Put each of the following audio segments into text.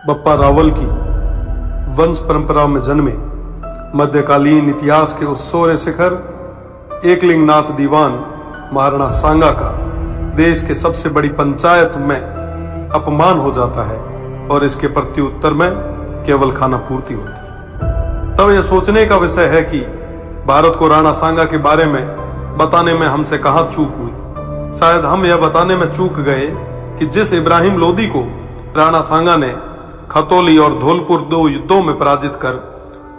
बप्पा रावल की वंश परंपरा में जन्मे मध्यकालीन इतिहास के उस सोरे शिखर एकलिंगनाथ दीवान महाराणा सांगा का देश के सबसे बड़ी पंचायत में अपमान हो जाता है और इसके प्रत्युत्तर में केवल खाना पूर्ति होती है। तब यह सोचने का विषय है कि भारत को राणा सांगा के बारे में बताने में हमसे कहां चूक हुई। शायद हम यह बताने में चूक गए कि जिस इब्राहिम लोदी को राणा सांगा ने खतौली और धौलपुर 2 युद्धों में पराजित कर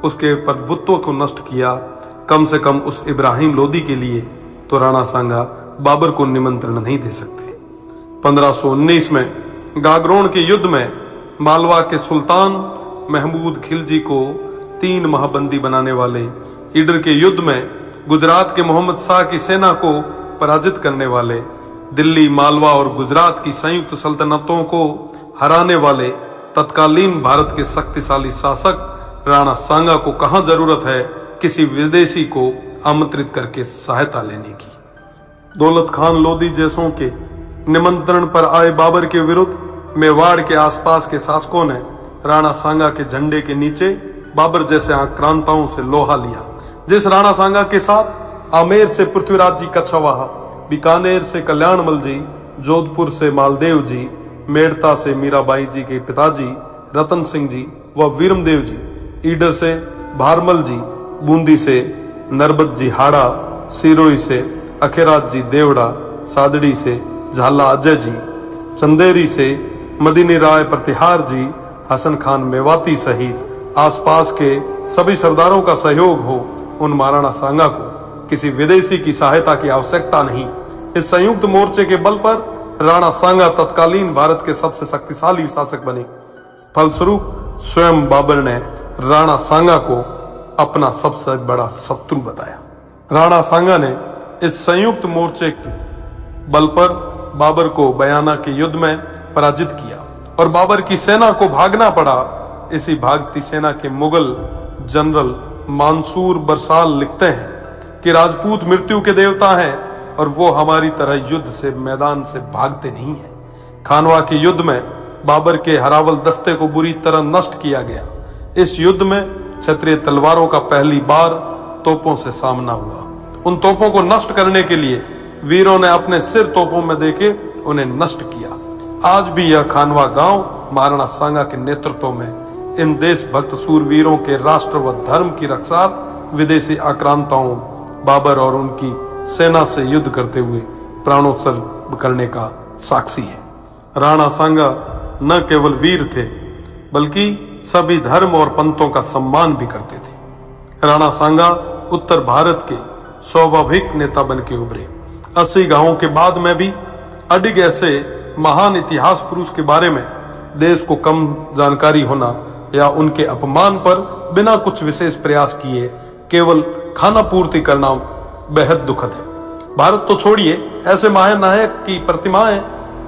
उसके प्रभुत्व को नष्ट किया, कम से कम उस इब्राहिम लोदी के लिए तो राणा सांगा बाबर को निमंत्रण नहीं दे सकते। 1519 में गागरोन के युद्ध में मालवा के सुल्तान महमूद खिलजी को 3 माह बंदी बनाने वाले, ईडर के युद्ध में गुजरात के मोहम्मद शाह की सेना को पराजित करने वाले, दिल्ली, मालवा और गुजरात की संयुक्त सल्तनतों को हराने वाले तत्कालीन भारत के शक्तिशाली शासक राणा सांगा को कहां जरूरत है किसी विदेशी को आमंत्रित करके सहायता लेने की। दौलत खान लोदी जैसों के निमंत्रण पर आए बाबर के विरुद्ध मेवाड़ के आसपास के शासकों ने राणा सांगा के झंडे के नीचे बाबर जैसे आक्रांताओं से लोहा लिया। जिस राणा सांगा के साथ आमेर से पृथ्वीराज जी कछवाहा, बीकानेर से कल्याणमल जी, जोधपुर से मालदेव जी, मेड़ता से मीराबाई जी के पिताजी रतन सिंह जी व वीरमदेव जी, ईडर से भारमल जी, बूंदी से नरबत जी हाड़ा, सिरोही से अखेराज जी देवड़ा, सादड़ी से झाला अजय जी, चंदेरी से मदीनी राय प्रतिहार जी, हसन खान मेवाती सहित आसपास के सभी सरदारों का सहयोग हो, उन महाराणा सांगा को किसी विदेशी की सहायता की आवश्यकता नहीं। इस संयुक्त मोर्चे के बल पर राणा सांगा तत्कालीन भारत के सबसे शक्तिशाली शासक बने। फलस्वरूप स्वयं बाबर ने राणा सांगा को अपना सबसे बड़ा शत्रु बताया। राणा सांगा ने इस संयुक्त मोर्चे के बल पर बाबर को बयाना के युद्ध में पराजित किया और बाबर की सेना को भागना पड़ा। इसी भागती सेना के मुगल जनरल मंसूर बरसाल लिखते हैं कि राजपूत मृत्यु के देवता हैं और वो हमारी तरह युद्ध से मैदान से भागते नहीं हैं। खानवा के युद्ध में बाबर के हरावल दस्ते को बुरी तरह नष्ट किया गया। इस युद्ध में क्षत्रिय तलवारों का पहली बार तोपों से सामना हुआ। उन तोपों को नष्ट करने के लिए वीरों ने अपने सिर तोपों में देके उन्हें नष्ट किया। आज भी यह खानवा गांव महाराणा सांगा के नेतृत्व में इन देशभक्त सूरवीरों के राष्ट्र व धर्म की रक्षा विदेशी आक्रांताओं बाबर और उनकी सेना से युद्ध करते हुए प्राणोत्सर्ग करने का साक्षी है। राणा सांगा न केवल वीर थे बल्कि सभी धर्म और पंथों का सम्मान भी करते थे। राणा सांगा उत्तर भारत के स्वाभाविक नेता बन के उभरे। 80 गांवों के बाद में भी अडिग ऐसे महान इतिहास पुरुष के बारे में देश को कम जानकारी होना या उनके अपमान पर बिना कुछ विशेष प्रयास किए केवल खाना पूर्ति करना बेहद दुखद है। भारत तो छोड़िए, ऐसे महानायक की प्रतिमाएं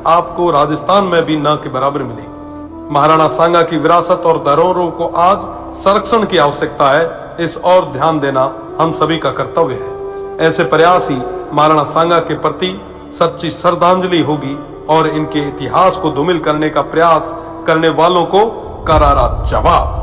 आपको राजस्थान में भी न के बराबर मिलेगी। महाराणा सांगा की विरासत और धरोहरों को आज संरक्षण की आवश्यकता है। इस और ध्यान देना हम सभी का कर्तव्य है। ऐसे प्रयास ही महाराणा सांगा के प्रति सच्ची श्रद्धांजलि होगी और इनके इतिहास को धूमिल करने का प्रयास करने वालों को करारा जवाब।